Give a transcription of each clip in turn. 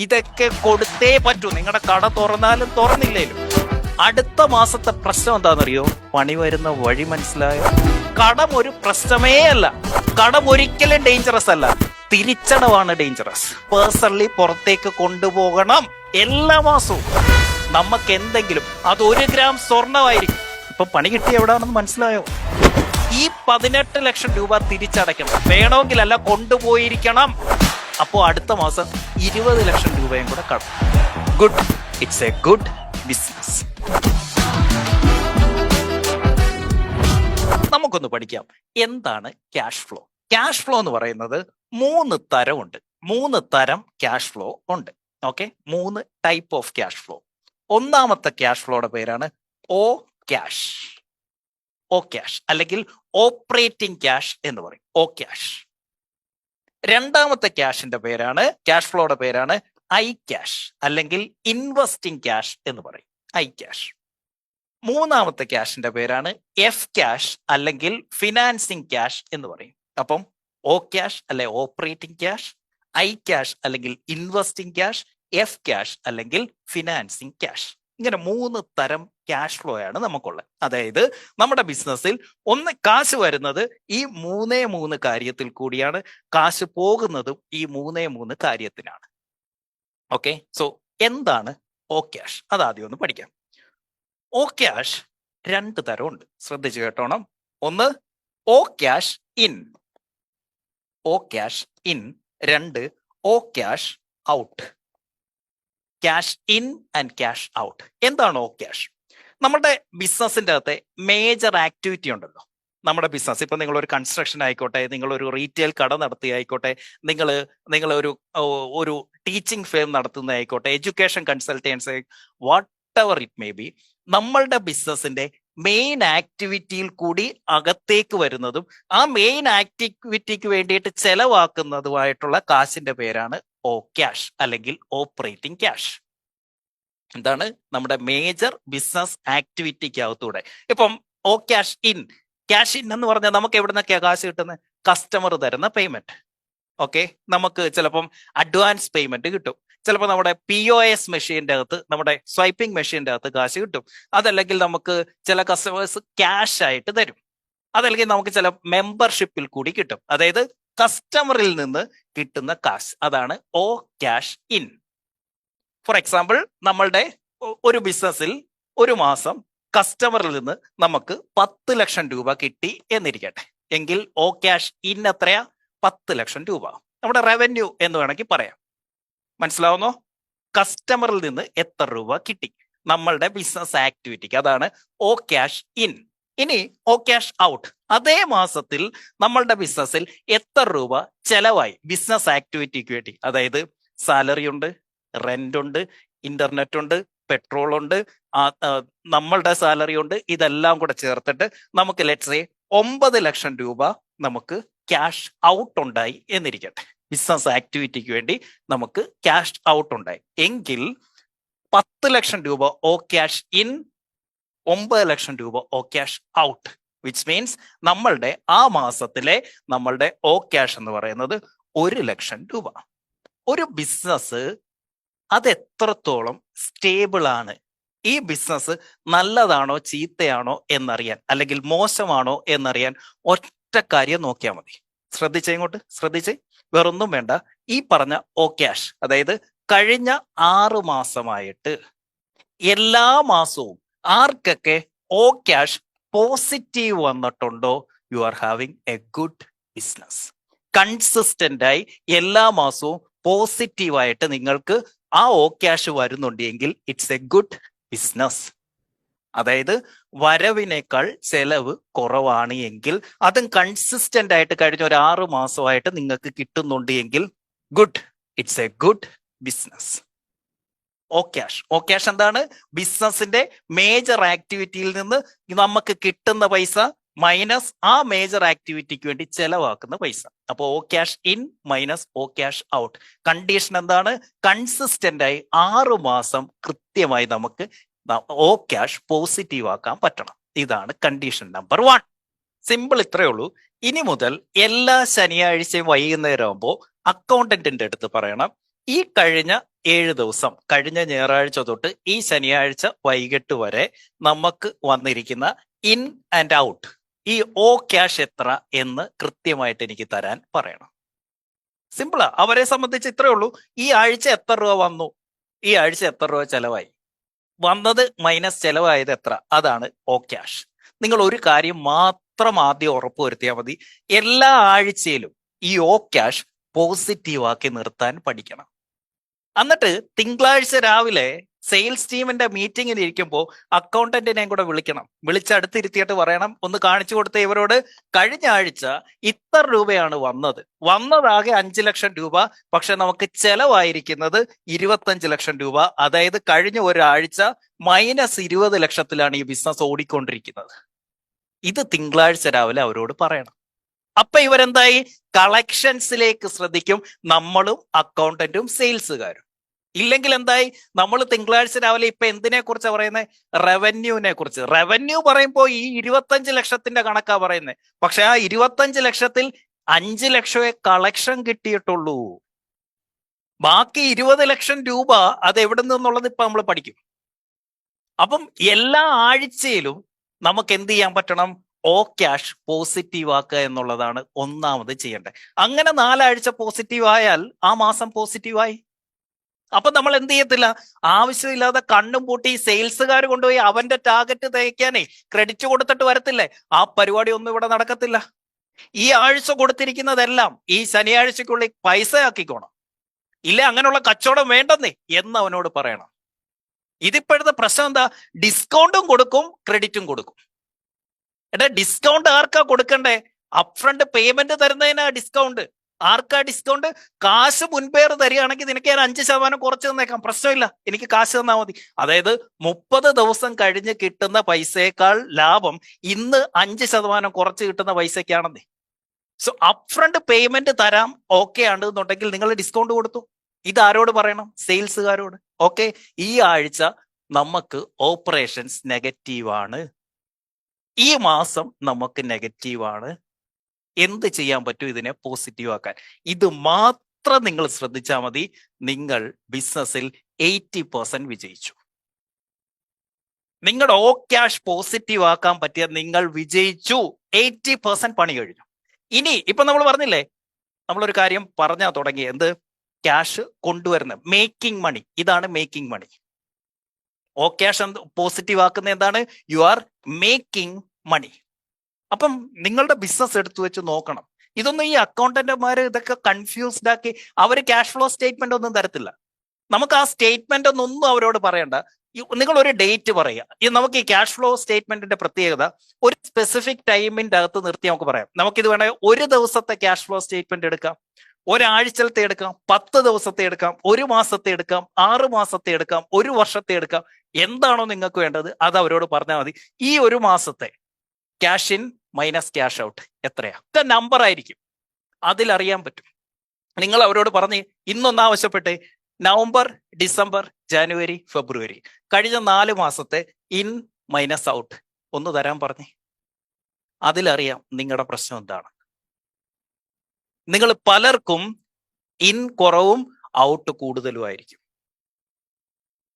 ഇതൊക്കെ കൊടുത്തേ പറ്റൂ. നിങ്ങളുടെ കട തുറന്നാലും തുറന്നില്ലേലും. അടുത്ത മാസത്തെ പ്രശ്നം എന്താണെന്നറിയോ? പണി വരുന്ന വഴി മനസ്സിലായോ? കടം ഒരു പ്രശ്നമേ അല്ല. കടം ഒരിക്കലും ഡേഞ്ചറസ് അല്ല. തിരിച്ചടവാണ് ഡേഞ്ചറസ്. പേഴ്സണലി പുറത്തേക്ക് കൊണ്ടുപോകണം എല്ലാ മാസവും. നമുക്ക് എന്തെങ്കിലും അത് 1 ഗ്രാം സ്വർണമായിരിക്കും. ഇപ്പൊ പണി കിട്ടി എവിടാണെന്ന് മനസ്സിലായോ? ഈ 18 ലക്ഷം രൂപ തിരിച്ചടയ്ക്കണം. വേണമെങ്കിൽ അല്ല, കൊണ്ടുപോയിരിക്കണം. അപ്പോ അടുത്ത മാസം 20 ലക്ഷം രൂപയും കൂടെ കടം. Good. It's a good business. നമുക്കൊന്ന് പഠിക്കാം എന്താണ് ക്യാഷ് ഫ്ലോ. ക്യാഷ് ഫ്ലോ എന്ന് പറയുന്നത് 3 തരമുണ്ട്. 3 തരം ക്യാഷ് ഫ്ലോ ഉണ്ട്. Okay, 3 type of cash flow. ഒന്നാമത്തെ ക്യാഷ് ഫ്ലോയുടെ പേരാണ് ഓ ക്യാഷ്. ഓ ക്യാഷ് അല്ലെങ്കിൽ ഓപ്പറേറ്റിംഗ് ക്യാഷ് എന്ന് പറയും. ഓ ക്യാഷ്. രണ്ടാമത്തെ ക്യാഷ് ഫ്ലോയുടെ പേരാണ് ഐ ക്യാഷ് അല്ലെങ്കിൽ ഇൻവെസ്റ്റിംഗ് ക്യാഷ് എന്ന് പറയും. I cash. മൂന്നാമത്തെ ക്യാഷിന്റെ പേരാണ് എഫ് ക്യാഷ് അല്ലെങ്കിൽ ഫിനാൻസിങ് ക്യാഷ് എന്ന് പറയും. അപ്പം ഓ ക്യാഷ് അല്ലെ ഓപ്പറേറ്റിംഗ് ക്യാഷ്, ഐ ക്യാഷ് അല്ലെങ്കിൽ ഇൻവെസ്റ്റിംഗ് ക്യാഷ്, എഫ് ക്യാഷ് അല്ലെങ്കിൽ ഫിനാൻസിങ് ക്യാഷ്. ഇങ്ങനെ 3 തരം ക്യാഷ് ഫ്ലോ ആണ് നമുക്കുള്ളത്. അതായത് നമ്മുടെ ബിസിനസ്സിൽ ഒന്ന് കാശ് വരുന്നത് ഈ 3 കാര്യത്തിൽ കൂടിയാണ്. കാശ് പോകുന്നതും ഈ 3 കാര്യത്തിനാണ്. ഓക്കെ, സോ എന്താണ് ഓ ക്യാഷ്? അതാദ്യം ഒന്ന് പഠിക്കാം. ഓ ക്യാഷ് 2 തരമുണ്ട്. ശ്രദ്ധിച്ചു കേട്ടോണം. ഒന്ന് O cash in. O cash in. 2 O cash out. Cash in and cash out. എന്താണ് ഓ ക്യാഷ്? നമ്മുടെ ബിസിനസിന്റെ അകത്തെ മേജർ ആക്ടിവിറ്റി ഉണ്ടല്ലോ. നമ്മുടെ ബിസിനസ് ഇപ്പൊ നിങ്ങൾ ഒരു കൺസ്ട്രക്ഷൻ ആയിക്കോട്ടെ, നിങ്ങൾ ഒരു റീറ്റെയിൽ കട നടത്തുകയായിക്കോട്ടെ, നിങ്ങൾ ഒരു ടീച്ചിങ് ഫേം നടത്തുന്നതായിക്കോട്ടെ, education consultancy, whatever it may be, നമ്മളുടെ ബിസിനസിന്റെ മെയിൻ ആക്ടിവിറ്റിയിൽ കൂടി അകത്തേക്ക് വരുന്നതും ആ മെയിൻ ആക്ടിവിറ്റിക്ക് വേണ്ടിയിട്ട് ചെലവാക്കുന്നതുമായിട്ടുള്ള കാശിന്റെ പേരാണ് ഓ ക്യാഷ് അല്ലെങ്കിൽ ഓപ്പറേറ്റിംഗ് ക്യാഷ്. എന്താണ്? നമ്മുടെ മേജർ ബിസിനസ് ആക്ടിവിറ്റിക്ക് അകത്തൂടെ. ഇപ്പം ഓ ക്യാഷ് ഇൻ. ക്യാഷ് ഇൻ എന്ന് പറഞ്ഞാൽ നമുക്ക് എവിടെ നിന്നൊക്കെയാ കാശ് കിട്ടുന്നത്? കസ്റ്റമർ തരുന്ന പേയ്മെന്റ്. ഓക്കെ, നമുക്ക് ചിലപ്പം അഡ്വാൻസ് പേയ്മെന്റ് കിട്ടും. ചിലപ്പോൾ നമ്മുടെ POS മെഷീന്റെ അകത്ത്, നമ്മുടെ സ്വൈപ്പിംഗ് മെഷീന്റെ അകത്ത് കാശ് കിട്ടും. അതല്ലെങ്കിൽ നമുക്ക് ചില കസ്റ്റമേഴ്സ് ക്യാഷ് ആയിട്ട് തരും. അതല്ലെങ്കിൽ നമുക്ക് ചില മെമ്പർഷിപ്പിൽ കൂടി കിട്ടും. അതായത് കസ്റ്റമറിൽ നിന്ന് കിട്ടുന്ന കാശ്, അതാണ് ഓ ക്യാഷ് ഇൻ. ഫോർ എക്സാമ്പിൾ, നമ്മളുടെ ഒരു ബിസിനസ്സിൽ ഒരു മാസം കസ്റ്റമറിൽ നിന്ന് നമുക്ക് 10 ലക്ഷം രൂപ കിട്ടി എന്നിരിക്കട്ടെ. എങ്കിൽ ഓ ക്യാഷ് ഇൻ എത്രയാ? 10 ലക്ഷം രൂപ. നമ്മുടെ റവന്യൂ എന്ന് വേണമെങ്കിൽ പറയാം. മനസ്സിലാവുന്നോ? കസ്റ്റമറിൽ നിന്ന് എത്ര രൂപ കിട്ടി നമ്മളുടെ ബിസിനസ് ആക്ടിവിറ്റിക്ക്, അതാണ് ഓ ക്യാഷ് ഇൻ. ഇനി ഓ ക്യാഷ് ഔട്ട്. അതേ മാസത്തിൽ നമ്മളുടെ ബിസിനസ്സിൽ എത്ര രൂപ ചെലവായി ബിസിനസ് ആക്ടിവിറ്റിക്ക് വേണ്ടി. അതായത് സാലറി ഉണ്ട്, റെന്റ് ഉണ്ട്, ഇന്റർനെറ്റ് ഉണ്ട്, പെട്രോൾ ഉണ്ട്, നമ്മളുടെ സാലറി ഉണ്ട്. ഇതെല്ലാം കൂടെ ചേർത്തിട്ട് നമുക്ക് ലെറ്റ്സ് സേ 9 ലക്ഷം രൂപ നമുക്ക് ക്യാഷ് ഔട്ട് ഉണ്ടായി എന്നിരിക്കട്ടെ. ബിസിനസ് ആക്ടിവിറ്റിക്ക് വേണ്ടി നമുക്ക് ക്യാഷ് ഔട്ട് ഉണ്ടായി. എങ്കിൽ 10 ലക്ഷം രൂപ ഓ ക്യാഷ് ഇൻ, 9 ലക്ഷം രൂപ ഓ ക്യാഷ് ഔട്ട്. വിച്ച് മീൻസ് നമ്മളുടെ ആ മാസത്തിലെ നമ്മളുടെ ഓ ക്യാഷ് എന്ന് പറയുന്നത് 1 ലക്ഷം രൂപ. ഒരു ബിസിനസ് അത് എത്രത്തോളം സ്റ്റേബിൾ ആണ്, ഈ ബിസിനസ് നല്ലതാണോ ചീത്തയാണോ എന്നറിയാൻ, അല്ലെങ്കിൽ മോശമാണോ എന്നറിയാൻ ഒറ്റ കാര്യം നോക്കിയാൽ മതി. ശ്രദ്ധിച്ചേ. വേറൊന്നും വേണ്ട. ഈ പറഞ്ഞ ഓ ക്യാഷ്, അതായത് കഴിഞ്ഞ 6 മാസമായിട്ട് എല്ലാ മാസവും ആർക്കൊക്കെ ഓ ക്യാഷ് പോസിറ്റീവ് വന്നിട്ടുണ്ടോ, you are having A good business. Consistent ആയി എല്ലാ മാസവും പോസിറ്റീവായിട്ട് നിങ്ങൾക്ക് ആ ഓ ക്യാഷ് വരുന്നുണ്ടെങ്കിൽ ഇറ്റ്സ് എ ഗുഡ് ബിസിനസ്. അതായത് വരവിനേക്കാൾ ചെലവ് കുറവാണ് എങ്കിൽ, അതും കൺസിസ്റ്റന്റ് ആയിട്ട് കഴിഞ്ഞ ഒരു 6 മാസമായിട്ട് നിങ്ങൾക്ക് കിട്ടുന്നുണ്ട് എങ്കിൽ good, it's a good business. ഓ ക്യാഷ് എന്താണ്? ബിസിനസിന്റെ മേജർ ആക്ടിവിറ്റിയിൽ നിന്ന് നമുക്ക് കിട്ടുന്ന പൈസ മൈനസ് ആ മേജർ ആക്ടിവിറ്റിക്ക് വേണ്ടി ചെലവാക്കുന്ന പൈസ. അപ്പോൾ O cash in minus O cash out. Condition എന്താണ്? കൺസിസ്റ്റന്റ് ആയി 6 മാസം കൃത്യമായി നമുക്ക് ഓ ക്യാഷ് പോസിറ്റീവ് ആക്കാൻ പറ്റണം. ഇതാണ് കണ്ടീഷൻ നമ്പർ 1. സിമ്പിൾ, ഇത്രയേ ഉള്ളൂ. ഇനി മുതൽ എല്ലാ ശനിയാഴ്ചയും വൈകുന്നേരം ആകുമ്പോൾ അക്കൗണ്ടന്റിന്റെ അടുത്ത് പറയണം, ഈ കഴിഞ്ഞ 7 ദിവസം കഴിഞ്ഞ ഞായറാഴ്ച തൊട്ട് ഈ ശനിയാഴ്ച വൈകിട്ട് വരെ നമുക്ക് വന്നിരിക്കുന്ന ഇൻ ആൻഡ് ഔട്ട് ഈ ഓ ക്യാഷ് എത്ര എന്ന് കൃത്യമായിട്ട് എനിക്ക് തരാൻ പറയണം. സിമ്പിളാ. അവരെ സംബന്ധിച്ച് ഇത്രയേ ഉള്ളൂ. ഈ ആഴ്ച എത്ര രൂപ വന്നു, ഈ ആഴ്ച എത്ര രൂപ ചെലവായി, വന്നത് മൈനസ് ചെലവായത് എത്ര, അതാണ് ഓ ക്യാഷ്. നിങ്ങൾ ഒരു കാര്യം മാത്രം ആദ്യം ഉറപ്പുവരുത്തിയാൽ മതി, എല്ലാ ആഴ്ചയിലും ഈ ഓ ക്യാഷ് പോസിറ്റീവ് ആക്കി നിർത്താൻ പഠിക്കണം. എന്നിട്ട് തിങ്കളാഴ്ച രാവിലെ സെയിൽസ് ടീമിന്റെ മീറ്റിംഗിൽ ഇരിക്കുമ്പോൾ അക്കൗണ്ടന്റിനെയും കൂടെ വിളിക്കണം. വിളിച്ചടുത്തിരുത്തിയിട്ട് പറയണം, ഒന്ന് കാണിച്ചു കൊടുത്ത ഇവരോട് കഴിഞ്ഞ ആഴ്ച ഇത്ര രൂപയാണ് വന്നതാകെ 5 ലക്ഷം രൂപ, പക്ഷെ നമുക്ക് ചെലവായിരിക്കുന്നത് 25 ലക്ഷം രൂപ. അതായത് കഴിഞ്ഞ ഒരാഴ്ച മൈനസ് 20 ലക്ഷത്തിലാണ് ഈ ബിസിനസ് ഓടിക്കൊണ്ടിരിക്കുന്നത്. ഇത് തിങ്കളാഴ്ച രാവിലെ അവരോട് പറയണം. അപ്പൊ ഇവരെന്തായി, കളക്ഷൻസിലേക്ക് ശ്രദ്ധിക്കും, നമ്മളും അക്കൗണ്ടന്റും സെയിൽസുകാരും. ഇല്ലെങ്കിൽ എന്തായി, നമ്മൾ തിങ്കളാഴ്ച രാവിലെ ഇപ്പൊ എന്തിനെ കുറിച്ചാണ് പറയുന്നത്, റവന്യൂവിനെ കുറിച്ച്. റവന്യൂ പറയുമ്പോൾ ഈ 25 ലക്ഷത്തിന്റെ കണക്കാ പറയുന്നത്. പക്ഷെ ആ 25 ലക്ഷത്തിൽ 5 ലക്ഷമേ കളക്ഷൻ കിട്ടിയിട്ടുള്ളൂ. ബാക്കി 20 ലക്ഷം രൂപ അത് എവിടെ നിന്നുള്ളത് ഇപ്പൊ നമ്മൾ പഠിക്കും. അപ്പം എല്ലാ ആഴ്ചയിലും നമുക്ക് എന്ത് ചെയ്യാൻ പറ്റണം, ഓ ക്യാഷ് പോസിറ്റീവ് ആക്കുക എന്നുള്ളതാണ് ഒന്നാമത് ചെയ്യേണ്ടത്. അങ്ങനെ 4 ആഴ്ച പോസിറ്റീവ് ആയാൽ ആ മാസം പോസിറ്റീവായി. അപ്പൊ നമ്മൾ എന്ത് ചെയ്യത്തില്ല, ആവശ്യമില്ലാതെ കണ്ണും പൂട്ടി സെയിൽസുകാർ കൊണ്ടുപോയി അവന്റെ ടാർഗറ്റ് തയ്ക്കാനേ ക്രെഡിറ്റ് കൊടുത്തിട്ട് വരത്തില്ലേ, ആ പരിപാടി ഒന്നും ഇവിടെ നടക്കത്തില്ല. ഈ ആഴ്ച കൊടുത്തിരിക്കുന്നതെല്ലാം ഈ ശനിയാഴ്ചക്കുള്ളിൽ പൈസ ആക്കിക്കോണം, ഇല്ല അങ്ങനെയുള്ള കച്ചവടം വേണ്ടെന്നേ എന്ന് അവനോട് പറയണം. ഇതിപ്പോഴത്തെ പ്രശ്നം എന്താ, ഡിസ്കൗണ്ടും കൊടുക്കും ക്രെഡിറ്റും കൊടുക്കും. എടാ ഡിസ്കൗണ്ട് ആർക്കാ കൊടുക്കണ്ടേ, അപ്ഫ്രണ്ട് പേയ്മെന്റ് തരുന്നതിനാ ഡിസ്കൗണ്ട്. ആർക്കാ ഡിസ്കൗണ്ട്, കാശ് മുൻപേർ തരികയാണെങ്കിൽ നിനക്ക് ഞാൻ 5% കുറച്ച് തന്നേക്കാം, പ്രശ്നമില്ല, എനിക്ക് കാശ് തന്നാൽ മതി. അതായത് 30 ദിവസം കഴിഞ്ഞ് കിട്ടുന്ന പൈസയേക്കാൾ ലാഭം ഇന്ന് 5% കുറച്ച് കിട്ടുന്ന പൈസക്കാണെന്നേ. സോ അപ്ഫ്രണ്ട് പേയ്മെന്റ് തരാം, ഓക്കെ ആണെന്നുണ്ടെങ്കിൽ നിങ്ങൾ ഡിസ്കൗണ്ട് കൊടുത്തു. ഇതാരോട് പറയണം, സെയിൽസുകാരോട്. ഓക്കെ, ഈ ആഴ്ച നമുക്ക് ഓപ്പറേഷൻസ് നെഗറ്റീവാണ്, ഈ മാസം നമുക്ക് നെഗറ്റീവാണ്, എന്ത് ചെയ്യാൻ പറ്റും ഇതിനെ പോസിറ്റീവ് ആക്കാൻ. ഇത് മാത്രം നിങ്ങൾ ശ്രദ്ധിച്ചാൽ മതി, നിങ്ങൾ ബിസിനസ്സിൽ 80% വിജയിച്ചു. നിങ്ങളുടെ ഓ ക്യാഷ് പോസിറ്റീവ് ആക്കാൻ പറ്റിയ നിങ്ങൾ വിജയിച്ചു, 80% പണി കഴിഞ്ഞു. ഇനി ഇപ്പൊ നമ്മൾ പറഞ്ഞില്ലേ, നമ്മളൊരു കാര്യം പറഞ്ഞാ തുടങ്ങി, എന്ത്, ക്യാഷ് കൊണ്ടുവരുന്ന മേക്കിംഗ് മണി. ഇതാണ് മേക്കിംഗ് മണി. ഓ ക്യാഷ് പോസിറ്റീവ് ആക്കുന്ന എന്താണ്, യു ആർ മേക്കിംഗ് മണി. അപ്പം നിങ്ങളുടെ ബിസിനസ് എടുത്തു വെച്ച് നോക്കണം. ഇതൊന്നും ഈ അക്കൗണ്ടന്റുമാര് ഇതൊക്കെ കൺഫ്യൂസ്ഡ് ആക്കി അവര് ക്യാഷ് ഫ്ലോ സ്റ്റേറ്റ്മെന്റ് ഒന്നും തരത്തില്ല. നമുക്ക് ആ സ്റ്റേറ്റ്മെന്റ് ഒന്നും അവരോട് പറയണ്ട. നിങ്ങൾ ഒരു ഡേറ്റ് പറയുക. നമുക്ക് ഈ ക്യാഷ് ഫ്ലോ സ്റ്റേറ്റ്മെന്റിന്റെ പ്രത്യേകത ഒരു സ്പെസിഫിക് ടൈമിന്റെ അകത്ത് നിർത്തി നമുക്ക് പറയാം. നമുക്കിത് വേണമെങ്കിൽ ഒരു ദിവസത്തെ ക്യാഷ് ഫ്ലോ സ്റ്റേറ്റ്മെന്റ് എടുക്കാം, ഒരാഴ്ചത്തെ എടുക്കാം, 10 ദിവസത്തെ എടുക്കാം, 1 മാസത്തെ എടുക്കാം, 6 മാസത്തെ എടുക്കാം, 1 വർഷത്തെ എടുക്കാം. എന്താണോ നിങ്ങൾക്ക് വേണ്ടത് അത് അവരോട് പറഞ്ഞാൽ മതി. ഈ 1 മാസത്തെ cash in minus cash out എത്രയാ, ഒക്കെ നമ്പർ ആയിരിക്കും, അതിലറിയാൻ പറ്റും. നിങ്ങൾ അവരോട് പറഞ്ഞ് ഇന്നൊന്ന് ആവശ്യപ്പെട്ടെ, നവംബർ, ഡിസംബർ, ജനുവരി, ഫെബ്രുവരി കഴിഞ്ഞ 4 മാസത്തെ ഇൻ മൈനസ് ഔട്ട് ഒന്ന് തരാൻ പറഞ്ഞേ. അതിലറിയാം നിങ്ങളുടെ പ്രശ്നം എന്താണ്. നിങ്ങൾ പലർക്കും ഇൻ കുറവും ഔട്ട് കൂടുതലും ആയിരിക്കും.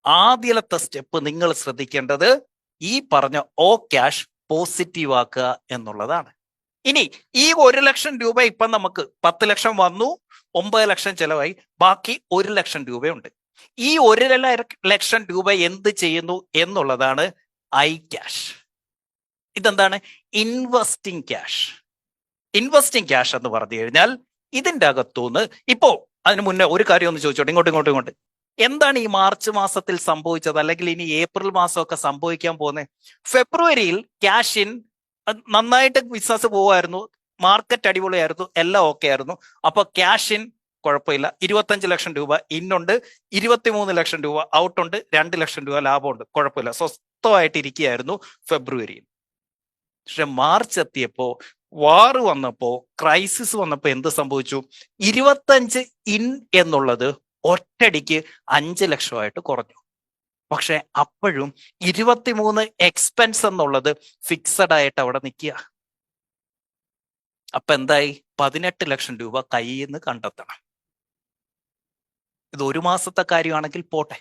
ആദ്യത്തെ സ്റ്റെപ്പ് നിങ്ങൾ ശ്രദ്ധിക്കേണ്ടത് ഈ പറഞ്ഞ ഓ ക്യാഷ് പോസിറ്റീവ് ആക്കുക എന്നുള്ളതാണ്. ഇനി ഈ 1 ലക്ഷം രൂപ ഇപ്പം നമുക്ക് 10 ലക്ഷം വന്നു, 9 ലക്ഷം ചെലവായി, ബാക്കി 1 ലക്ഷം രൂപയുണ്ട്. ഈ 1 ലക്ഷം രൂപ എന്ത് ചെയ്യുന്നു എന്നുള്ളതാണ് ഐ ക്യാഷ്. ഇതെന്താണ്, ഇൻവെസ്റ്റിംഗ് ക്യാഷ്. ഇൻവെസ്റ്റിംഗ് ക്യാഷ് എന്ന് പറഞ്ഞു കഴിഞ്ഞാൽ ഇതിന്റെ അകത്തുനിന്ന് ഇപ്പോ, അതിന് മുന്നേ ഒരു കാര്യം ഒന്ന് ചോദിച്ചോട്ടെ, ഇങ്ങോട്ട് എന്താണ് ഈ മാർച്ച് മാസത്തിൽ സംഭവിച്ചത്, അല്ലെങ്കിൽ ഇനി ഏപ്രിൽ മാസമൊക്കെ സംഭവിക്കാൻ പോകുന്നത്? ഫെബ്രുവരിയിൽ ക്യാഷ് ഇൻ നന്നായിട്ട് ബിസിനസ് പോവായിരുന്നു, മാർക്കറ്റ് അടിപൊളിയായിരുന്നു, എല്ലാം ഓക്കെ ആയിരുന്നു. അപ്പൊ ക്യാഷ് ഇൻ കുഴപ്പമില്ല, 25 ലക്ഷം രൂപ ഇന്നുണ്ട്, 23 ലക്ഷം രൂപ ഔട്ടുണ്ട്, 2 ലക്ഷം രൂപ ലാഭമുണ്ട്, കുഴപ്പമില്ല, സ്വസ്ഥമായിട്ട് ഇരിക്കുകയായിരുന്നു ഫെബ്രുവരിയിൽ. പക്ഷെ മാർച്ച് എത്തിയപ്പോ, വാർ വന്നപ്പോ, ക്രൈസിസ് വന്നപ്പോ എന്ത് സംഭവിച്ചു? 25 ഇൻ എന്നുള്ളത് ഒറ്റടിക്ക് 5 ലക്ഷമായിട്ട് കുറഞ്ഞു. പക്ഷെ അപ്പോഴും 23 എക്സ്പെൻസ് എന്നുള്ളത് ഫിക്സഡ് ആയിട്ട് അവിടെ നിൽക്കുക. അപ്പൊ എന്തായി? 18 ലക്ഷം രൂപ കയ്യിൽ നിന്ന് കണ്ടെത്തണം. ഇത് ഒരു മാസത്തെ കാര്യമാണെങ്കിൽ പോട്ടെ,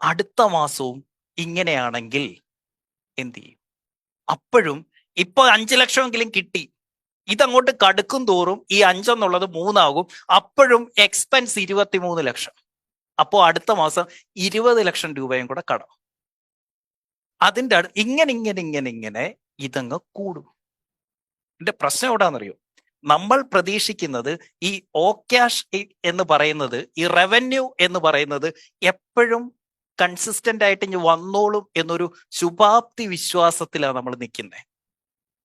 അടുത്ത മാസവും ഇങ്ങനെയാണെങ്കിൽ എന്ത് ചെയ്യും? അപ്പോഴും ഇപ്പൊ 5 ലക്ഷമെങ്കിലും കിട്ടി, ഇതങ്ങോട്ട് കടുക്കും തോറും ഈ 5 എന്നുള്ളത് 3 ആകും, അപ്പോഴും എക്സ്പെൻസ് 23 ലക്ഷം. അപ്പോ അടുത്ത മാസം 20 ലക്ഷം രൂപയും കൂടെ കടം. അതിന്റെ ഇങ്ങനെ ഇതങ്ങ് കൂടും. ഇതിന്റെ പ്രശ്നം എവിടാന്നറിയോ? നമ്മൾ പ്രതീക്ഷിക്കുന്നത് ഈ ഓ ക്യാഷ് എന്ന് പറയുന്നത്, ഈ റവന്യൂ എന്ന് പറയുന്നത് എപ്പോഴും കൺസിസ്റ്റന്റ് ആയിട്ട് ഇനി വന്നോളും എന്നൊരു ശുഭാപ്തി വിശ്വാസത്തിലാണ് നമ്മൾ നിൽക്കുന്നത്.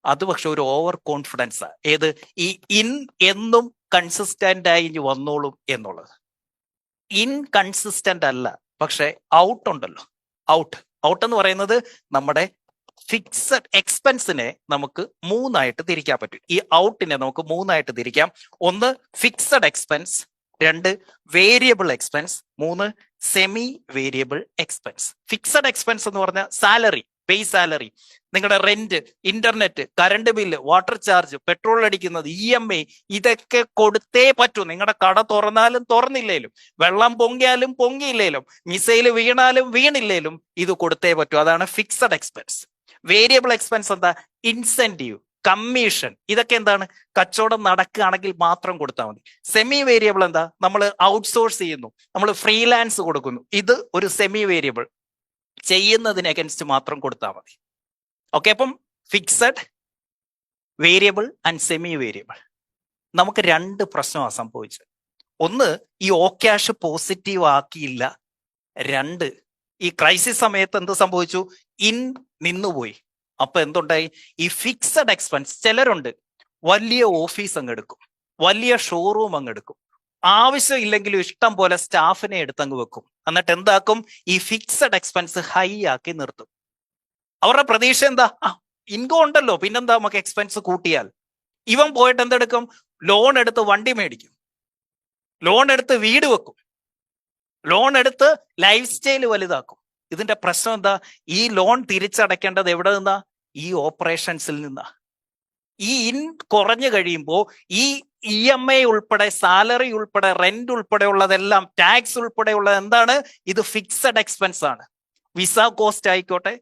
അത് പക്ഷെ ഒരു ഓവർ കോൺഫിഡൻസാ. ഏത്? ഈ ഇൻ എന്നും കൺസിസ്റ്റന്റ് ആയി ഇനി വന്നോളും എന്നുള്ളത്. ഇൻകൺസിസ്റ്റന്റ് അല്ല, പക്ഷെ ഔട്ട് ഉണ്ടല്ലോ. ഔട്ട് എന്ന് പറയുന്നത് നമ്മുടെ ഫിക്സഡ് എക്സ്പെൻസിനെ നമുക്ക് 3 തിരിക്കാൻ പറ്റും. ഈ ഔട്ടിനെ നമുക്ക് 3 തിരിക്കാം. 1 fixed expense, 2 variable expense, 3 semi variable expense. Fixed expense എന്ന് പറഞ്ഞാൽ സാലറി, ബേസ് സാലറി, നിങ്ങളുടെ rent, internet, current bill, water charge, petrol അടിക്കുന്നത്, EMI, ഇതൊക്കെ കൊടുത്തേ പറ്റൂ. നിങ്ങളുടെ കട തുറന്നാലും തുറന്നില്ലേലും, വെള്ളം പൊങ്ങിയാലും പൊങ്ങിയില്ലേലും, മിസൈല് വീണാലും വീണില്ലേലും ഇത് കൊടുത്തേ പറ്റൂ. അതാണ് ഫിക്സഡ് എക്സ്പെൻസ്. വേരിയബിൾ എക്സ്പെൻസ് എന്താ? ഇൻസെന്റീവ്, കമ്മീഷൻ, ഇതൊക്കെ എന്താണ്? കച്ചവടം നടക്കുകയാണെങ്കിൽ മാത്രം കൊടുത്താൽ മതി. സെമി വേരിയബിൾ എന്താ? നമ്മൾ ഔട്ട്സോഴ്സ് ചെയ്യുന്നു, നമ്മൾ ഫ്രീലാൻസ് കൊടുക്കുന്നു, ഇത് ഒരു സെമി വേരിയബിൾ, ചെയ്യുന്നതിന് അഗൻസ്റ്റ് മാത്രം കൊടുത്താൽ മതി. ഓക്കെ, അപ്പം fixed, variable and semi variable. നമുക്ക് 2 പ്രശ്നമാണ് സംഭവിച്ചത്. 1, ഈ ഓ ക്യാഷ് പോസിറ്റീവ് ആക്കിയില്ല. 2, ഈ ക്രൈസിസ് സമയത്ത് എന്ത് സംഭവിച്ചു? നിന്നുപോയി. അപ്പൊ എന്തുണ്ടായി? ഈ ഫിക്സഡ് എക്സ്പെൻസ്, ചിലരുണ്ട് വലിയ ഓഫീസ് അങ്ങ് എടുക്കും, വലിയ ഷോറൂം അങ്ങ് എടുക്കും, ആവശ്യമില്ലെങ്കിലും ഇഷ്ടം പോലെ സ്റ്റാഫിനെ എടുത്തങ്ങ് വെക്കും. എന്നിട്ട് എന്താക്കും? ഈ ഫിക്സഡ് എക്സ്പെൻസ് ഹൈ ആക്കി നിർത്തും. അവരുടെ പ്രതീക്ഷ എന്താ? ഇൻകം ഉണ്ടല്ലോ, പിന്നെന്താ നമുക്ക് എക്സ്പെൻസ് കൂട്ടിയാൽ. ഇവൻ പോയിട്ട് എന്തെടുക്കും? ലോൺ എടുത്ത് വണ്ടി മേടിക്കും, ലോൺ എടുത്ത് വീട് വെക്കും, ലോൺ എടുത്ത് ലൈഫ് സ്റ്റൈൽ വലുതാക്കും. ഇതിന്റെ പ്രശ്നം എന്താ? ഈ ലോൺ തിരിച്ചടയ്ക്കേണ്ടത് എവിടെ നിന്നാ? ഈ ഓപ്പറേഷൻസിൽ നിന്നാ. ഈ കുറഞ്ഞു കഴിയുമ്പോൾ ഈ EMI ഉൾപ്പെടെ, സാലറി ഉൾപ്പെടെ, റെന്റ് ഉൾപ്പെടെ ഉള്ളതെല്ലാം, ടാക്സ് ഉൾപ്പെടെ ഉള്ളത് എന്താണ്? ഇത് ഫിക്സഡ് എക്സ്പെൻസ് ആണ്. വിസ കോസ്റ്റ് ആയിക്കോട്ടെ,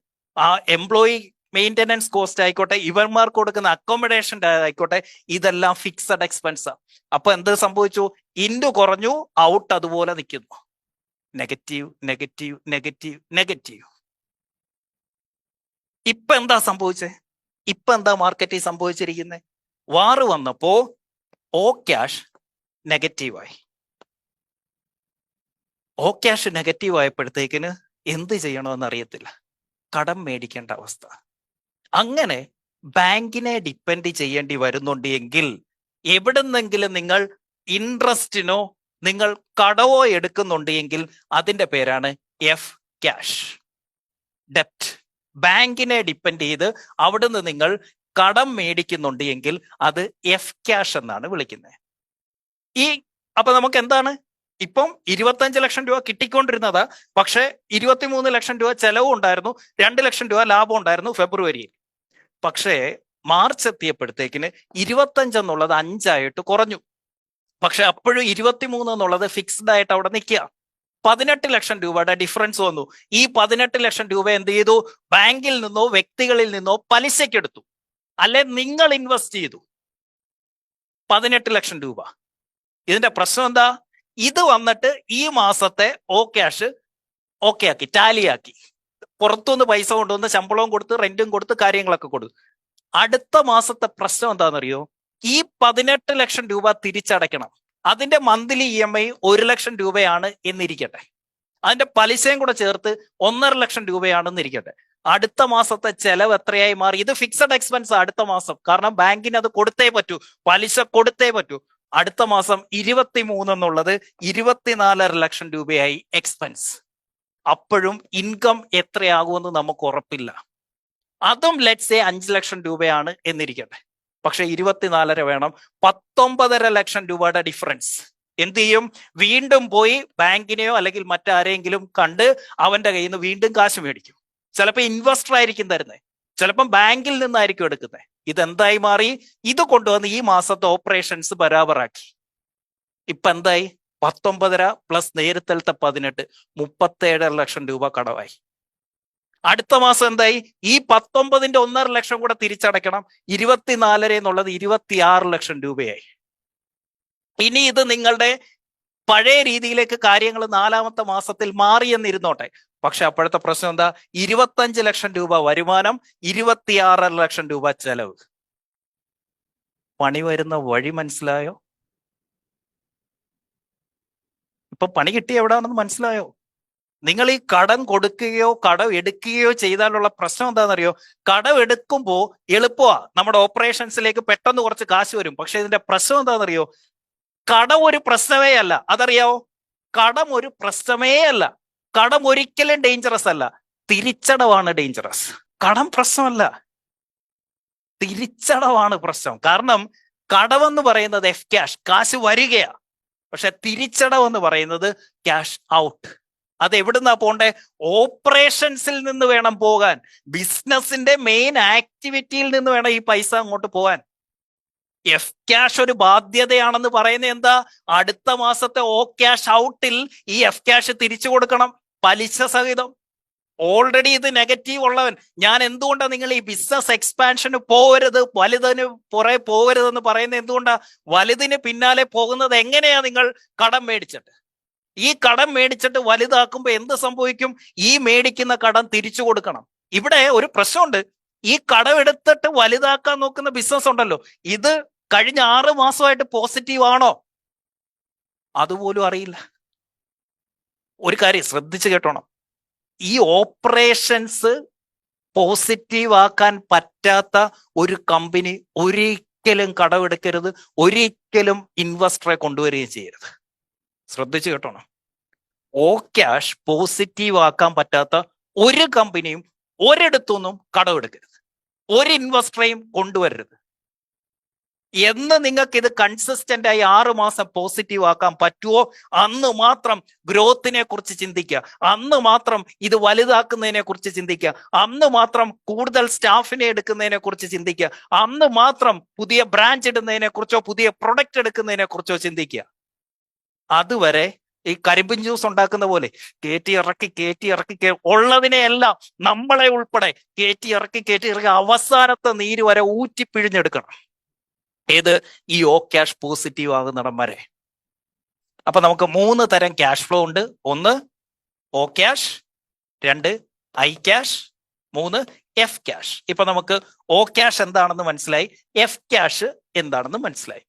എംപ്ലോയി മെയിൻ്റെനൻസ് കോസ്റ്റ് ആയിക്കോട്ടെ, ഇവന്മാർക്ക് കൊടുക്കുന്ന അക്കോമഡേഷൻ ആയിക്കോട്ടെ, ഇതെല്ലാം ഫിക്സഡ് എക്സ്പെൻസാ. അപ്പൊ എന്ത് സംഭവിച്ചു? കുറഞ്ഞു, ഔട്ട് അതുപോലെ നിൽക്കുന്നു. Negative, negative, negative, negative. ഇപ്പൊ എന്താ സംഭവിച്ചേ? ഇപ്പൊ എന്താ മാർക്കറ്റിൽ സംഭവിച്ചിരിക്കുന്നത്? വാറ് വന്നപ്പോ ഓ ക്യാഷ് നെഗറ്റീവായി. ഓ ക്യാഷ് നെഗറ്റീവ് ആയപ്പോഴത്തേക്കിന് എന്ത് ചെയ്യണമെന്ന് അറിയത്തില്ല, കടം മേടിക്കേണ്ട അവസ്ഥ. അങ്ങനെ ബാങ്കിനെ ഡിപ്പെൻഡ് ചെയ്യേണ്ടി വരുന്നുണ്ട് എങ്കിൽ, എവിടുന്നെങ്കിലും നിങ്ങൾ ഇൻട്രസ്റ്റിനോ നിങ്ങൾ കടവോ എടുക്കുന്നുണ്ട് എങ്കിൽ അതിന്റെ പേരാണ് എഫ് ക്യാഷ്, ഡെപ്റ്റ്. ബാങ്കിനെ ഡിപ്പെൻഡ് ചെയ്ത് അവിടുന്ന് നിങ്ങൾ കടം മേടിക്കുന്നുണ്ട് എങ്കിൽ അത് എഫ് ക്യാഷ് എന്നാണ് വിളിക്കുന്നത്. അപ്പൊ നമുക്ക് എന്താണ്? ഇപ്പം 25 ലക്ഷം രൂപ കിട്ടിക്കൊണ്ടിരുന്നതാ, പക്ഷെ 23 ലക്ഷം രൂപ ചെലവും ഉണ്ടായിരുന്നു, 2 ലക്ഷം രൂപ ലാഭം ഉണ്ടായിരുന്നു ഫെബ്രുവരിയിൽ. പക്ഷേ മാർച്ച് എത്തിയപ്പോഴത്തേക്കിന് 25 എന്നുള്ളത് 5 കുറഞ്ഞു. പക്ഷെ അപ്പോഴും 23 എന്നുള്ളത് ഫിക്സ്ഡ് ആയിട്ട് അവിടെ നിൽക്കുക. 18 ലക്ഷം രൂപയുടെ ഡിഫറൻസ് വന്നു. ഈ 18 ലക്ഷം രൂപ എന്ത് ചെയ്തു? ബാങ്കിൽ നിന്നോ വ്യക്തികളിൽ നിന്നോ പലിശക്കെടുത്തു, അല്ലെ നിങ്ങൾ ഇൻവെസ്റ്റ് ചെയ്തു 18 ലക്ഷം രൂപ. ഇതിന്റെ പ്രശ്നം എന്താ? ഇത് വന്നിട്ട് ഈ മാസത്തെ ഓ ക്യാഷ് ഓക്കെ ആക്കി, ടാലിയാക്കി, പുറത്തുനിന്ന് പൈസ കൊണ്ടുവന്ന് ശമ്പളവും കൊടുത്ത്, റെന്റും കൊടുത്ത്, കാര്യങ്ങളൊക്കെ കൊടുത്തു. അടുത്ത മാസത്തെ പ്രശ്നം എന്താണെന്നറിയോ? ഈ 18 ലക്ഷം രൂപ തിരിച്ചടയ്ക്കണം. അതിന്റെ മന്ത്ലി EMI 1 ലക്ഷം രൂപയാണ് എന്നിരിക്കട്ടെ, അതിന്റെ പലിശയും കൂടെ ചേർത്ത് 1.5 ലക്ഷം രൂപയാണെന്ന് ഇരിക്കട്ടെ. അടുത്ത മാസത്തെ ചെലവ് എത്രയായി മാറി? ഇത് ഫിക്സഡ് എക്സ്പെൻസ് അടുത്ത മാസം, കാരണം ബാങ്കിന് അത് കൊടുത്തേ പറ്റൂ, പലിശ കൊടുത്തേ പറ്റൂ. അടുത്ത മാസം 23 എന്നുള്ളത് 24.5 ലക്ഷം രൂപയായി എക്സ്പെൻസ്. അപ്പോഴും ഇൻകം എത്രയാകുമെന്ന് നമുക്ക് ഉറപ്പില്ല. അതും ലെറ്റ്സ് സേ 5 ലക്ഷം രൂപയാണ് എന്നിരിക്കട്ടെ, പക്ഷെ 24.5 വേണം. 19.5 ലക്ഷം രൂപയുടെ ഡിഫറൻസ് എന്ത് ചെയ്യും? വീണ്ടും പോയി ബാങ്കിനെയോ അല്ലെങ്കിൽ മറ്റാരെങ്കിലും കണ്ട് അവന്റെ കയ്യിൽ നിന്ന് വീണ്ടും കാശ് മേടിക്കും. ചിലപ്പോൾ ഇൻവെസ്റ്റർ ആയിരിക്കും തരുന്നത്, ചിലപ്പം ബാങ്കിൽ നിന്നായിരിക്കും എടുക്കുന്നത്. ഇതെന്തായി മാറി? ഇത് കൊണ്ടുവന്ന് ഈ മാസത്തെ ഓപ്പറേഷൻസ് ബരാബറാക്കി. ഇപ്പൊ എന്തായി? 19.5 പ്ലസ് നേരത്തെ 18, 37 ലക്ഷം രൂപ കടമായി. അടുത്ത മാസം എന്തായി? ഈ 19ന്റെ 1.5 ലക്ഷം കൂടെ തിരിച്ചടയ്ക്കണം. 24 എന്നുള്ളത് 26 ലക്ഷം രൂപയായി. ഇനി ഇത് നിങ്ങളുടെ പഴയ രീതിയിലേക്ക് കാര്യങ്ങൾ 4ാമത്തെ മാസത്തിൽ മാറിയെന്നിരുന്നോട്ടെ. പക്ഷെ അപ്പോഴത്തെ പ്രശ്നം എന്താ? 25 ലക്ഷം രൂപ വരുമാനം, 26 ലക്ഷം രൂപ ചെലവ്. പണി വരുന്ന വഴി മനസ്സിലായോ? ഇപ്പൊ പണി കിട്ടിയ എവിടാണെന്ന് മനസ്സിലായോ? നിങ്ങൾ ഈ കടം കൊടുക്കുകയോ കടം എടുക്കുകയോ ചെയ്താലുള്ള പ്രശ്നം എന്താണെന്നറിയോ? കടം എടുക്കുമ്പോൾ എളുപ്പമാ, നമ്മുടെ ഓപ്പറേഷൻസിലേക്ക് പെട്ടെന്ന് കുറച്ച് കാശ് വരും. പക്ഷെ ഇതിന്റെ പ്രശ്നം എന്താണെന്നറിയോ? കടം ഒരു പ്രശ്നമേ അല്ല. അതറിയാവോ? കടം ഒരു പ്രശ്നമേ അല്ല. കടം ഒരിക്കലും ഡേഞ്ചറസ് അല്ല. തിരിച്ചടവാണ് ഡേഞ്ചറസ്. കടം പ്രശ്നമല്ല, തിരിച്ചടവാണ് പ്രശ്നം. കാരണം കടമെന്ന് പറയുന്നത് എഫ് ക്യാഷ്, കാശ് വരികയാ. പക്ഷെ തിരിച്ചടവെന്ന് പറയുന്നത് ക്യാഷ് ഔട്ട്. അത് എവിടുന്നാ പോണ്ടേ? ഓപ്പറേഷൻസിൽ നിന്ന് വേണം പോകാൻ. ബിസിനസിന്റെ മെയിൻ ആക്ടിവിറ്റിയിൽ നിന്ന് വേണം ഈ പൈസ അങ്ങോട്ട് പോകാൻ. എഫ് ക്യാഷ് ഒരു ബാധ്യതയാണെന്ന് പറയുന്നത് എന്താ? അടുത്ത മാസത്തെ ഓ ക്യാഷ് ഔട്ടിൽ ഈ എഫ് ക്യാഷ് തിരിച്ചു കൊടുക്കണം, പലിശ സഹിതം. ഓൾറെഡി ഇത് നെഗറ്റീവ് ഉള്ളവൻ. ഞാൻ എന്തുകൊണ്ടാണ് നിങ്ങൾ ഈ ബിസിനസ് എക്സ്പാൻഷന് പോകരുത്, വലുതിന് പുറകെ പോകരുതെന്ന് പറയുന്നത് എന്തുകൊണ്ടാ? വലുതിന് പിന്നാലെ പോകുന്നത് എങ്ങനെയാ? നിങ്ങൾ കടം മേടിച്ചിട്ട്, ഈ കടം മേടിച്ചിട്ട് വലുതാക്കുമ്പോ എന്ത് സംഭവിക്കും? ഈ മേടിക്കുന്ന കടം തിരിച്ചു കൊടുക്കണം. ഇവിടെ ഒരു പ്രശ്നമുണ്ട്. ഈ കടം എടുത്തിട്ട് വലുതാക്കാൻ നോക്കുന്ന ബിസിനസ് ഉണ്ടല്ലോ, ഇത് കഴിഞ്ഞ 6 മാസമായിട്ട് പോസിറ്റീവ് ആണോ? അതുപോലും അറിയില്ല. ഒരു കാര്യം ശ്രദ്ധിച്ചു കേട്ടോണം. ഈ ഓപ്പറേഷൻസ് പോസിറ്റീവ് ആക്കാൻ പറ്റാത്ത ഒരു കമ്പനി ഒരിക്കലും കടമെടുക്കരുത്, ഒരിക്കലും ഇൻവെസ്റ്ററെ കൊണ്ടുവരികയും ചെയ്യരുത്. ശ്രദ്ധിച്ചു കേട്ടോണം. ഓ ക്യാഷ് പോസിറ്റീവ് ആക്കാൻ പറ്റാത്ത ഒരു കമ്പനിയും ഒരിടത്തുനിന്നും കടമെടുക്കരുത്, ഒരു ഇൻവെസ്റ്ററെയും കൊണ്ടുവരരുത്. എന്ന് നിങ്ങൾക്ക് ഇത് കൺസിസ്റ്റന്റ് ആയി 6 മാസം പോസിറ്റീവ് ആക്കാൻ പറ്റുമോ, അന്ന് മാത്രം ഗ്രോത്തിനെ കുറിച്ച് ചിന്തിക്കുക, അന്ന് മാത്രം ഇത് വലുതാക്കുന്നതിനെ കുറിച്ച് ചിന്തിക്കുക, അന്ന് മാത്രം കൂടുതൽ സ്റ്റാഫിനെ എടുക്കുന്നതിനെ കുറിച്ച് ചിന്തിക്കുക, അന്ന് മാത്രം പുതിയ ബ്രാഞ്ച് ഇടുന്നതിനെ കുറിച്ചോ പുതിയ പ്രൊഡക്റ്റ് എടുക്കുന്നതിനെ കുറിച്ചോ ചിന്തിക്കുക. അതുവരെ ഈ കരിമ്പിൻ ജ്യൂസ് ഉണ്ടാക്കുന്ന പോലെ കയറ്റി ഇറക്കി ഉള്ളതിനെയെല്ലാം, നമ്മളെ ഉൾപ്പെടെ കയറ്റി ഇറക്കി അവസാനത്തെ നീര് വരെ ഊറ്റിപ്പിഴിഞ്ഞെടുക്കണം. ഏത്? ഈ ഓ ക്യാഷ് പോസിറ്റീവ് ആകുന്നിടം വരെ. അപ്പൊ നമുക്ക് 3 തരം ക്യാഷ് ഫ്ലോ ഉണ്ട്. 1 O cash, 2 I cash, 3 F cash. ഇപ്പൊ നമുക്ക് ഓ ക്യാഷ് എന്താണെന്ന് മനസ്സിലായി, എഫ് ക്യാഷ് എന്താണെന്ന് മനസ്സിലായി.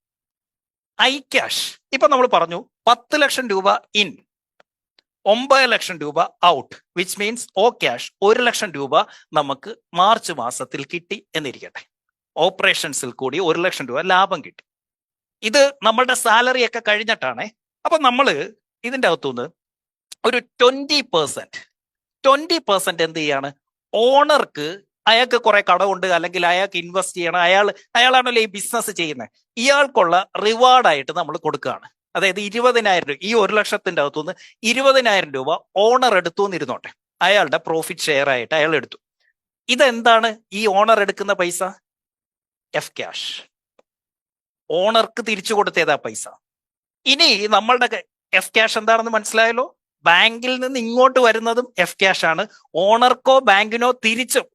ഐ ക്യാഷ് ഇപ്പൊ നമ്മൾ പറഞ്ഞു 10 ലക്ഷം രൂപ ഇൻ, 9 ലക്ഷം രൂപ ഔട്ട്, വിച്ച് മീൻസ് ഓ ക്യാഷ് 1 ലക്ഷം രൂപ നമുക്ക് മാർച്ച് മാസത്തിൽ കിട്ടി എന്നിരിക്കട്ടെ. ഓപ്പറേഷൻസിൽ കൂടി 1 ലക്ഷം രൂപ ലാഭം കിട്ടി. ഇത് നമ്മളുടെ സാലറി ഒക്കെ കഴിഞ്ഞിട്ടാണേ. അപ്പൊ നമ്മൾ ഇതിന്റെ അകത്തുനിന്ന് ഒരു 20% എന്ത് ചെയ്യാണ്? ഓണർക്ക്, അയാൾക്ക് കുറെ കടമുണ്ട്, അല്ലെങ്കിൽ അയാൾക്ക് ഇൻവെസ്റ്റ് ചെയ്യണം, അയാളാണല്ലോ ഈ ബിസിനസ് ചെയ്യുന്നത്, ഇയാൾക്കുള്ള റിവാർഡായിട്ട് നമ്മൾ കൊടുക്കുകയാണ്. അതായത് 20,000 രൂപ, ഈ 1 ലക്ഷത്തിന്റെ അകത്തുനിന്ന് 20,000 രൂപ ഓണർ എടുത്തു എന്നിരുന്നോട്ടെ, അയാളുടെ പ്രോഫിറ്റ് ഷെയർ ആയിട്ട് അയാൾ എടുത്തു. ഇതെന്താണ്? ഈ ഓണർ എടുക്കുന്ന പൈസ എഫ് ക്യാഷ്, ഓണർക്ക് തിരിച്ചു കൊടുത്തേതാ പൈസ. ഇനി നമ്മളുടെ എഫ് ക്യാഷ് എന്താണെന്ന് മനസ്സിലായല്ലോ. ബാങ്കിൽ നിന്ന് ഇങ്ങോട്ട് വരുന്നതും എഫ് ക്യാഷ് ആണ്. ഓണർക്കോ ബാങ്കിനോ തിരിച്ചും,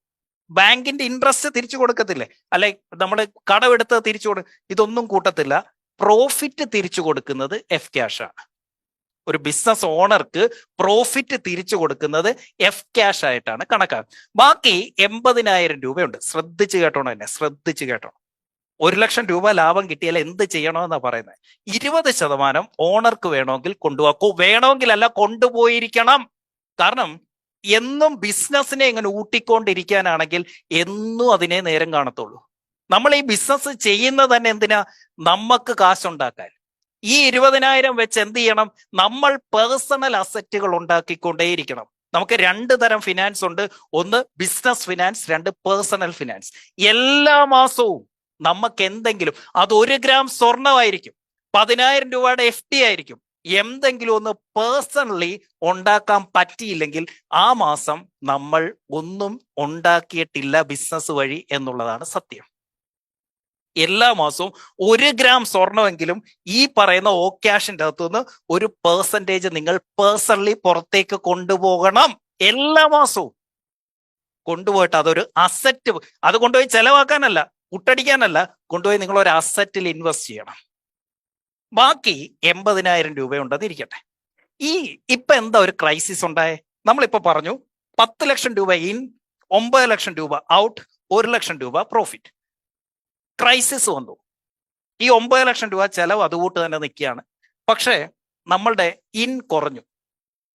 ബാങ്കിന്റെ ഇൻട്രസ്റ്റ് തിരിച്ചു കൊടുക്കത്തില്ലേ, അല്ലെ നമ്മൾ കടമെടുത്ത് തിരിച്ചു ഇതൊന്നും കൂട്ടത്തില്ല. പ്രോഫിറ്റ് തിരിച്ചു കൊടുക്കുന്നത് എഫ് ക്യാഷ് ആണ്. ഒരു ബിസിനസ് ഓണർക്ക് പ്രോഫിറ്റ് തിരിച്ചു കൊടുക്കുന്നത് എഫ് ക്യാഷ് ആയിട്ടാണ് കണക്കാക്കുക. ബാക്കി 80,000 രൂപയുണ്ട്. ശ്രദ്ധിച്ചു കേട്ടോണം, എന്നെ ശ്രദ്ധിച്ചു കേട്ടോണം. 1 ലക്ഷം രൂപ ലാഭം കിട്ടിയാൽ എന്ത് ചെയ്യണമെന്നാ പറയുന്നത്? 20% ഓണർക്ക് വേണമെങ്കിൽ കൊണ്ടുപോക്കൂ, വേണമെങ്കിൽ അല്ല, കൊണ്ടുപോയിരിക്കണം. കാരണം എന്നും ബിസിനസ്സിനെ ഇങ്ങനെ ഊട്ടിക്കൊണ്ടിരിക്കാനാണെങ്കിൽ എന്നും അതിനെ നേരം കാണത്തുള്ളൂ. നമ്മൾ ഈ ബിസിനസ് ചെയ്യുന്നത് തന്നെ എന്തിനാ? നമുക്ക് കാശുണ്ടാക്കാൻ. ഈ 20,000 വെച്ച് എന്ത് ചെയ്യണം? നമ്മൾ പേഴ്സണൽ അസറ്റുകൾ ഉണ്ടാക്കിക്കൊണ്ടേയിരിക്കണം. നമുക്ക് 2 തരം ഫിനാൻസ് ഉണ്ട്. 1 ബിസിനസ് ഫിനാൻസ്, 2 പേഴ്സണൽ ഫിനാൻസ്. എല്ലാ മാസവും നമുക്ക് എന്തെങ്കിലും, അത് 1 ഗ്രാം സ്വർണമായിരിക്കും, 10,000 രൂപയുടെ FD ആയിരിക്കും, എന്തെങ്കിലും ഒന്ന് പേഴ്സണലി ഉണ്ടാക്കാൻ പറ്റിയില്ലെങ്കിൽ ആ മാസം നമ്മൾ ഒന്നും ഉണ്ടാക്കിയിട്ടില്ല ബിസിനസ് വഴി എന്നുള്ളതാണ് സത്യം. എല്ലാ മാസവും 1 ഗ്രാം സ്വർണമെങ്കിലും ഈ പറയുന്ന ഓ ക്യാഷിന്റെ അകത്തുനിന്ന് ഒരു പെർസെന്റേജ് നിങ്ങൾ പേഴ്സണലി പുറത്തേക്ക് കൊണ്ടുപോകണം. എല്ലാ മാസവും കൊണ്ടുപോയിട്ട് അതൊരു അസറ്റ്, അത് കൊണ്ടുപോയി ചെലവാക്കാനല്ല, പുട്ടടിക്കാനല്ല, കൊണ്ടുപോയി നിങ്ങൾ ഒരു അസറ്റിൽ ഇൻവെസ്റ്റ് ചെയ്യണം. ബാക്കി 80,000 രൂപയുണ്ടെന്നിരിക്കട്ടെ. ഇപ്പൊ എന്താ ഒരു ക്രൈസിസ് ഉണ്ടായേ? നമ്മളിപ്പോ പറഞ്ഞു 10 ലക്ഷം രൂപ ഇൻ, 9 ലക്ഷം രൂപ ഔട്ട്, 1 ലക്ഷം രൂപ പ്രോഫിറ്റ്. ക്രൈസിസ് വന്നു. ഈ 9 ലക്ഷം രൂപ ചെലവ് അതുകൂട്ട് തന്നെ നിൽക്കുകയാണ്. പക്ഷേ നമ്മളുടെ ഇൻ കുറഞ്ഞു,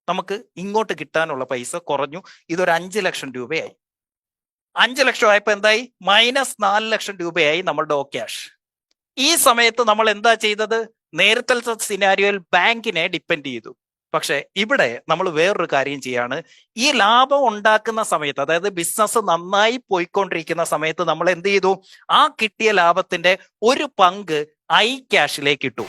നമുക്ക് ഇങ്ങോട്ട് കിട്ടാനുള്ള പൈസ കുറഞ്ഞു. ഇതൊരു 5 ലക്ഷം രൂപയായി. 5 ലക്ഷം ആയപ്പോ എന്തായി? -4 ലക്ഷം രൂപയായി നമ്മളുടെ ഓ ക്യാഷ്. ഈ സമയത്ത് നമ്മൾ എന്താ ചെയ്തത്? നേരത്തെ സിനാരിയോയിൽ ബാങ്കിനെ ഡിപ്പെൻഡ് ചെയ്തു. പക്ഷെ ഇവിടെ നമ്മൾ വേറൊരു കാര്യം ചെയ്യാണ്. ഈ ലാഭം ഉണ്ടാക്കുന്ന സമയത്ത്, അതായത് ബിസിനസ് നന്നായി പോയിക്കൊണ്ടിരിക്കുന്ന സമയത്ത് നമ്മൾ എന്ത് ചെയ്തു? ആ കിട്ടിയ ലാഭത്തിന്റെ ഒരു പങ്ക് ഐ ക്യാഷിലേക്ക് ഇട്ടു.